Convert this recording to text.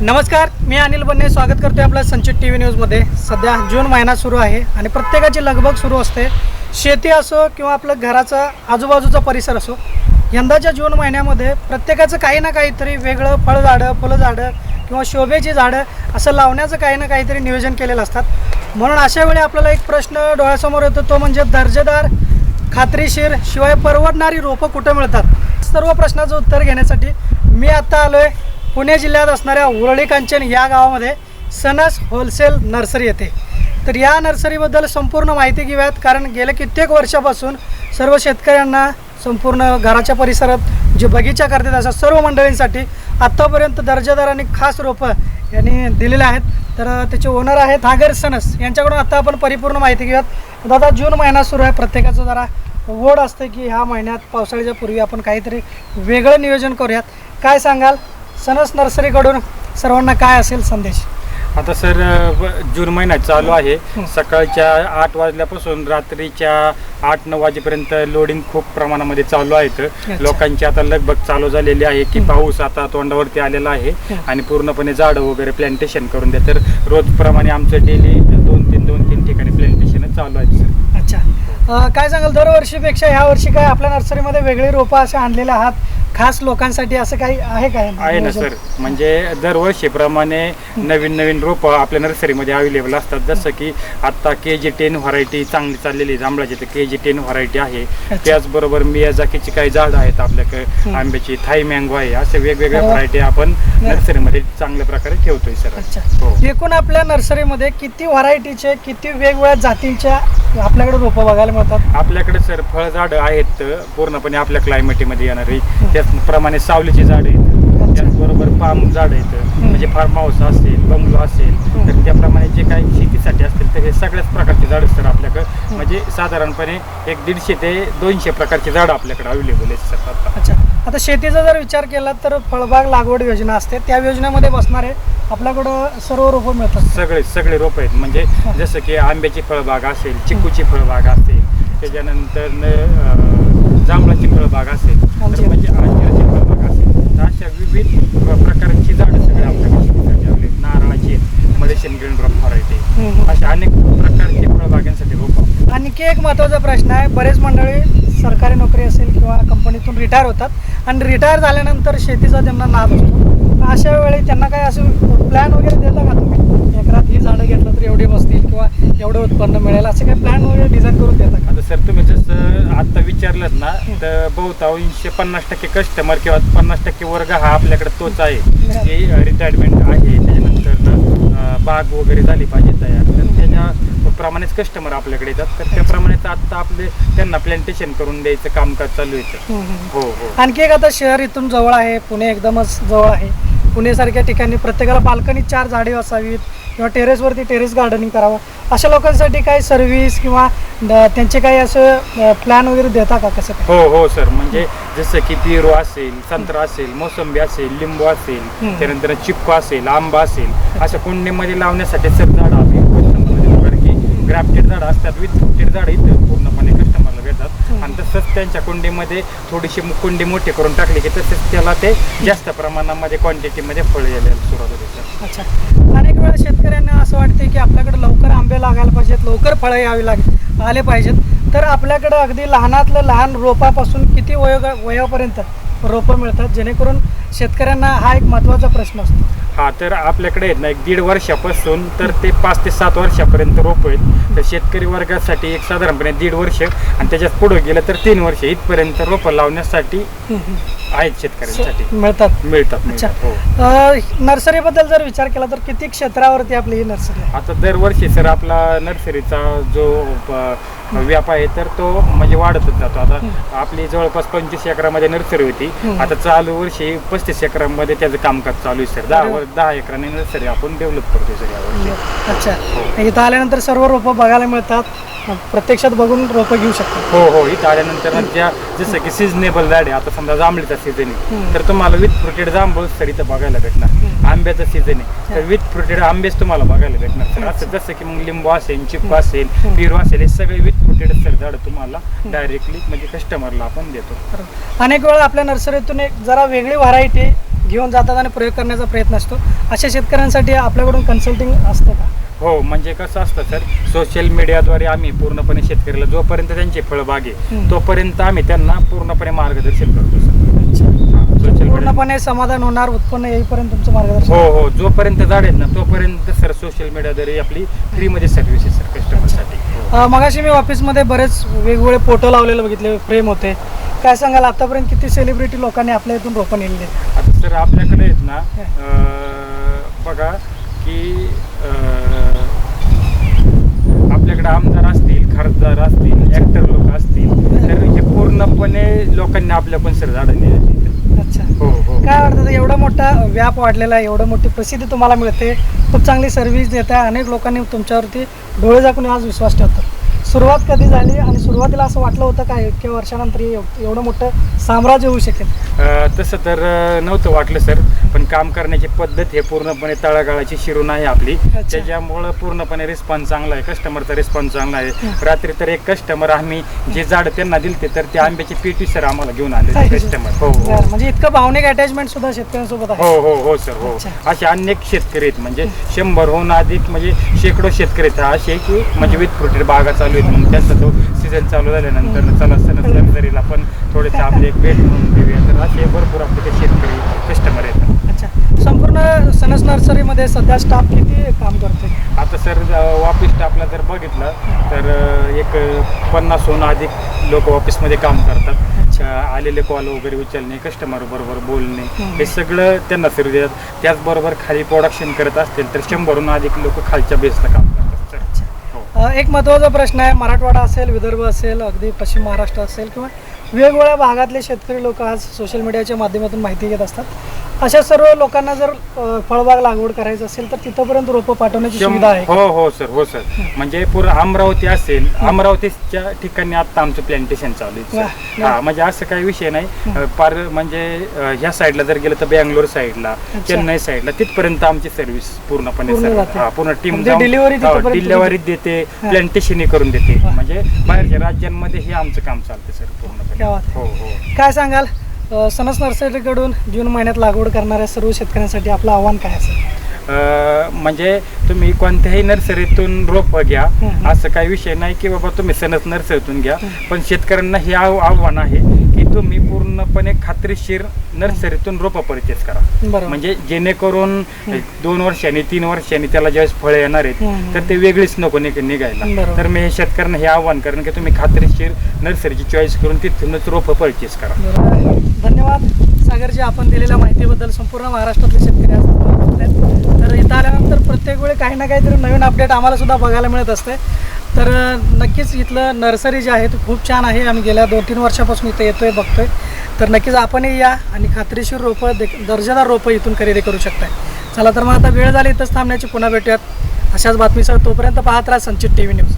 नमस्कार, मी अनिल बन्ने स्वागत करतोय आपल्या संचित TV न्यूजमध्ये। सध्या जून महिना सुरू आहे आणि प्रत्येकाची लगबग सुरू असते। शेती असो किंवा आपलं घराचा आजूबाजूचा परिसर असो, यंदाच्या जून महिन्यामध्ये प्रत्येकाचं काही ना काहीतरी वेगळं फळझाडं, फुलझाडं किंवा शोभेची झाडं असं लावण्याचं काही ना काहीतरी नियोजन केलेलं असतात। म्हणून अशा वेळी आपल्याला एक प्रश्न डोळ्यासमोर येतो, तो म्हणजे दर्जेदार, खात्रीशीर शिवाय परवडणारी रोपं कुठे मिळतात। सर्व प्रश्नाचं उत्तर घेण्यासाठी मी आता आलोय पुणे जिल्ह्यात असणाऱ्या उरळी कांचन या गावामध्ये सनस होलसेल नर्सरी येते। तर या नर्सरीबद्दल संपूर्ण माहिती घेऊयात, कारण गेल्या कित्येक वर्षापासून सर्व शेतकऱ्यांना संपूर्ण घराच्या परिसरात जे बगीचा करतात अशा सर्व मंडळींसाठी आत्तापर्यंत दर्जेदार आणि खास रोपं यांनी दिलेले आहेत। तर त्याचे ओनर आहेत सागर सनस, यांच्याकडून आता आपण परिपूर्ण माहिती घेऊयात। दादा, जून महिना सुरू आहे, प्रत्येकाचं जरा ओढ असते की ह्या महिन्यात पावसाळ्याच्या पूर्वी आपण काहीतरी वेगळं नियोजन करूयात। काय सांगाल, सनस नर्सरीकडून सर्वांना काय असेल संदेश? आता सर, जून महिना चालू आहे। सकाळच्या 8 वाजल्यापासून रात्रीच्या 8-9 वाजेपर्यंत लोडिंग खूप प्रमाणामध्ये चालू आहेत। लोकांची आता लगबग चालू झालेली आहे की पाऊस आता तोंडावरती आलेला आहे आणि पूर्णपणे झाडं वगैरे प्लॅन्टेशन करून द्या। तर रोजप्रमाणे आमचं डेली 2-3 ठिकाणी प्लॅन्टेशन चालू आहे सर। अच्छा, काय सांगाल, दरवर्षीपेक्षा ह्या वर्षी काय आपल्या नर्सरीमध्ये वेगळी रोपं असे आणलेले आहात खास लोकांसाठी, असं काही आहे काय? आहे ना सर, म्हणजे दरवर्षीप्रमाणे नवीन रोपं आपल्या नर्सरीमध्ये अवेलेबल असतात। जसं की आता KG10 व्हरायटी चांगली चाललेली जांभळाची, तर KG10 व्हरायटी आहे। त्याचबरोबर मियाझाकीची काही झाडं आहेत आपल्याकडे, आंब्याची, थाई मँगो आहे, असे वेगवेगळ्या व्हरायटी आपण नर्सरीमध्ये चांगल्या प्रकारे ठेवतोय सर। अच्छा, एकूण आपल्या नर्सरीमध्ये किती व्हरायटीचे, किती वेगवेगळ्या जातींच्या आपल्याकडे रोपं बघायला मिळतात? आपल्याकडे सर फळझाडं आहेत पूर्णपणे आपल्या क्लायमेटमध्ये येणारी, त्याचप्रमाणे सावलीची झाडं आहेत, त्याचबरोबर पाम झाड आहेत, म्हणजे फार्म हाऊस असेल, बंगलो असेल, तर त्याप्रमाणे जे काही शेतीसाठी असतील तर हे सगळ्याच प्रकारचे झाडं सर आपल्याकडे, म्हणजे साधारणपणे 150 ते 200 प्रकारची झाडं आपल्याकडे अवेलेबल आहेत सर आता। अच्छा, आता शेतीचा जर विचार केला तर फळबाग लागवड योजना असते, त्या योजनेमध्ये बसणारे आपल्याकडं सर्व रोपं मिळतात? सगळे रोपं आहेत, म्हणजे जसं की आंब्याची फळबाग असेल, चिकूची फळबाग असेल, त्याच्यानंतर जांभळाची फळबाग असेल, तर म्हणजे अंजीराची फळबाग असेल, तर अशा विविध प्रकारची झाडं सगळे आपल्याकडे शेतीसाठी अवेलेबल, नारळाची, मलेशियन ग्रीन ड्रॉप व्हरायटी, अशा अनेक प्रकारची फळबागांसाठी रोपं। आणखी एक महत्त्वाचा प्रश्न आहे, बरेच मंडळी सरकारी नोकरी असेल किंवा कंपनीतून रिटायर होतात आणि रिटायर झाल्यानंतर शेतीचा त्यांना नाद असतो। अशा वेळी त्यांना काय असं प्लॅन वगैरे देता का तुम्ही, एकरात ही झाडं घेतलं तर एवढे बसतील किंवा एवढं उत्पन्न मिळेल, असं काही प्लॅन वगैरे डिझाईन करून देता का? आता सर, तुम्ही जसं आता विचारलं ना, तर बहुतांश 50% कस्टमर किंवा 50% वर्ग हा आपल्याकडे तोच आहे की रिटायरमेंट आहे, त्याच्यानंतर बाग वगैरे झाली पाहिजे तयार, तर त्याच्याप्रमाणेच कस्टमर आपल्याकडे येतात। तर त्याप्रमाणेच आता आपले त्यांना प्लॅन्टेशन करून द्यायचं कामकाज चालू आहे। हो हो। आणखी एक, आता शहर इथून जवळ आहे, पुणे एकदमच जवळ आहे, पुणेसारख्या ठिकाणी प्रत्येकाला बाल्कनी 4 झाडे असावीत किंवा टेरेसवरती टेरेस गार्डनिंग करावं, अशा लोकांसाठी काही सर्व्हिस किंवा त्यांचे काही असं प्लॅन वगैरे देता का, कसं? हो सर, म्हणजे जसं की पेरू असेल, संत्रा असेल, मोसंबी असेल, लिंबू असेल, त्यानंतर चिक्कू असेल, आंबा असेल, अशा कुंडीमध्ये लावण्यासाठी सर झाडं आम्ही कारण की ग्राफ्टेड झाडं असतात, विथ फ्रुटेड झाडं इथं पूर्णपणे कस्टमरला भेटतात आणि तसंच त्यांच्या कुंडीमध्ये थोडीशी कुंडी मोठी करून टाकली की तसंच त्याला ते जास्त प्रमाणामध्ये क्वांटिटीमध्ये फळं यायला सुरुवात होते सर। अच्छा, अनेक वेळा शेतकऱ्यांना असं वाटते की आपल्याकडे लवकर आंबे लागायला पाहिजेत, लवकर फळं यावी आले पाहिजेत, तर आपल्याकडं अगदी लहानातलं लहान रोपापासून किती वयापर्यंत रोपं मिळतात, जेणेकरून शेतकऱ्यांना हा एक महत्त्वाचा प्रश्न असतो? हा, तर आपल्याकडे आहेत ना, 1.5 वर्षापासून तर ते 5 ते 7 वर्षापर्यंत रोपं आहेत। तर शेतकरी वर्गासाठी एक साधारणपणे 1.5 वर्ष आणि त्याच्यात पुढे गेलं तर 3 वर्ष इथपर्यंत रोपं लावण्यासाठी आहेत शेतकऱ्यांसाठी मिळतात। अच्छा, नर्सरीबद्दल जर विचार केला तर किती क्षेत्रावरती आपली ही नर्सरी आहे? आता दरवर्षी सर आपला नर्सरीचा जो व्याप आहे तर तो म्हणजे वाढतच जातो। आता आपली जवळपास 25 एकरामध्ये नर्सरी होती, आता चालू वर्षी 35 एकरामध्ये त्याचं कामकाज चालू आहे सर। 10 एकराने नर्सरी आपण डेव्हलप करतोय सर यावर्षी। अच्छा, इथं आल्यानंतर सर्व रोपं बघायला मिळतात, प्रत्यक्षात बघून रोपं घेऊ शकतो? हो, इथं आल्यानंतर जसं की सिजनेबल झाडे, आता समजा जांभळीचा सीझन आहे तर तुम्हाला विथ फ्रुटेड जांभूळ सर इथं बघायला भेटणार, आंब्याचा सीझन आहे तर विथ फ्रुटेड आंबेच तुम्हाला बघायला भेटणार सर। असं जसं की मग लिंबू असेल, चिक्कू असेल, पेरू असेल, हे सगळे विथ फ्रुटेड सर झाडं तुम्हाला डायरेक्टली म्हणजे कस्टमरला आपण देतो। अनेक वेळा आपल्या नर्सरीतून एक जरा वेगळी व्हरायटी घेऊन जातात आणि प्रयोग करण्याचा प्रयत्न असतो. अशा शेतकऱ्यांसाठी आपल्याकडून कन्सल्टिंग असतं का? हो, म्हणजे कसं असतं सर, सोशल मीडियाद्वारे आम्ही पूर्णपणे शेतकऱ्याला जोपर्यंत त्यांची फळबाग आहे तोपर्यंत आम्ही त्यांना पूर्णपणे मार्गदर्शन करतो सर. सोशल मीडिया पूर्णपणे समाधान होणार, उत्पन्न येईपर्यंत तुमचं मार्गदर्शन. हो, जोपर्यंत झाड आहेत ना तोपर्यंत सर सोशल मीडियाद्वारे आपली फ्रीमध्ये सर्व्हिस आहे सर कस्टमरसाठी. मगाशी मी ऑफिसमध्ये बरेच वेगवेगळे फोटो लावलेले बघितले, फ्रेम होते. काय सांगाल, आतापर्यंत किती सेलिब्रिटी लोकांनी आपल्या इथून रोपं नेलेली आहेत? आता सर आपल्याकडे आहेत ना बघा की आपल्याकडे आमदार असतील, खासदार असतील, ऍक्टर लोक असतील, तर हे पूर्णपणे लोकांनी आपल्याकडून सर झाडं नेलेली. अच्छा, हो. काय वाटतं, एवढा मोठा व्याप वाढलेला आहे, एवढं मोठी प्रसिद्धी तुम्हाला मिळते, खूप चांगली सर्व्हिस देत आहे, अनेक लोकांनी तुमच्यावरती डोळे झाकून आज विश्वास ठेवतात. सुरुवात कधी झाली आणि सुरुवातीला असं वाटलं होतं का इतक्या वर्षानंतर एवढं मोठं साम्राज्य होऊ शकेल? तसं तर नव्हतं वाटलं सर, पण काम करण्याची पद्धत हे पूर्णपणे तळागाळाची शिरून आहे आपली. त्याच्यामुळं पूर्णपणे रिस्पॉन्स चांगला आहे, कस्टमरचा रिस्पॉन्स चांगला आहे. रात्री तर एक कस्टमर आम्ही जे झाड त्यांना दिलते तर ते आंब्याची पेटी सर आम्हाला घेऊन आले कस्टमर. हो, म्हणजे इतकं भावनिक अटॅचमेंट सुद्धा शेतकऱ्यांसोबत आहे. हो सर. हो, असे अनेक शेतकरी आहेत, म्हणजे 100हून अधिक म्हणजे शेकडो शेतकरी आहेत असे की म्हणजे विथ फ्रुटेड बागा चालू आहेत. मग त्यांचा तो सीझन चालू झाल्यानंतर चला सणस नर्सरीला पण थोडेसे आपले एक भेट म्हणून देऊया, तर असे भरपूर आपले शेतकरी कस्टमर आहेत. अच्छा, संपूर्ण सनस नर्सरीमध्ये सध्या स्टाफ किती काम करते? आता सर ऑफिस स्टाफला जर बघितलं तर एक 50हून अधिक लोक ऑफिसमध्ये काम करतात. आलेले कॉल वगैरे उचलणे, कस्टमर बरोबर बोलणे, हे सगळं त्यांना सर देतात. त्याचबरोबर खाली प्रोडक्शन करत असतील तर 100हून अधिक लोक खालच्या बेसला काम करतात सर. एक महत्त्वाचा प्रश्न आहे, मराठवाडा असेल, विदर्भ असेल, अगदी पश्चिम महाराष्ट्र असेल किंवा वेगवेगळ्या भागातले शेतकरी लोक आज सोशल मीडियाच्या माध्यमातून माहिती घेत असतात. अशा सर्व लोकांना जर फळबाग लागवड करायचं असेल तर तिथंपर्यंत रोपं पाठवण्याची सुविधा आहे? हो सर. म्हणजे पूर्ण अमरावती असेल, अमरावतीच्या ठिकाणी आता आमचं प्लॅन्टेशन चालू आहे. हा, म्हणजे असं काही विषय नाही. पार म्हणजे ह्या साईडला जर गेलं तर बेंगलोर साईडला, चेन्नई साईडला, तिथपर्यंत आमची सर्व्हिस पूर्णपणे पूर्ण टीम डिलिव्हरी देते, प्लॅन्टेशन करून देते. म्हणजे बाहेरच्या राज्यांमध्ये हे आमचं काम चालतं सर पूर्णपणे. हो. काय सांगाल, सनस नर्सरीकडून जून महिन्यात लागवड करणाऱ्या सर्व शेतकऱ्यांसाठी आपलं आव्हान काय असेल? म्हणजे तुम्ही कोणत्याही नर्सरीतून रोप घ्या, असं काही विषय नाही की बाबा तुम्ही सनस नर्सरीतून घ्या, पण शेतकऱ्यांना हे आव्हान आहे की तुम्ही पूर्णपणे खात्रीशीर नर्सरीतून रोपं परचेस करा. म्हणजे जेणेकरून 2 वर्षांनी 3 वर्षांनी त्याला ज्यावेळेस फळं येणार आहेत तर ते वेगळीच नको निघायला. तर मी हे शेतकऱ्यांना हे आव्हान करेन की तुम्ही खात्रीशीर नर्सरीची चॉईस करून तिथूनच रोपं परचेस करा. धन्यवाद सागरजी, आपण दिलेल्या माहितीबद्दल. संपूर्ण महाराष्ट्रातले शेतकरी आज तर इथं आल्यानंतर प्रत्येक वेळी काही ना काहीतरी नवीन अपडेट आम्हाला सुद्धा बघायला मिळत असते. तर नक्कीच इथलं नर्सरी जे आहे ते खूप छान आहे. आम्ही गेल्या 2-3 वर्षापासून इथं येतोय, बघतोय. तर नक्कीच आपणही या आणि खात्रीशीर रोपं, दर्जेदार रोपं इथून खरेदी करू शकताय. चला तर मग आता वेळ झाली इथंच थांबण्याची, पुन्हा भेटूयात अशाच बातमीसह. तोपर्यंत पाहत राहा संचित TV न्यूज.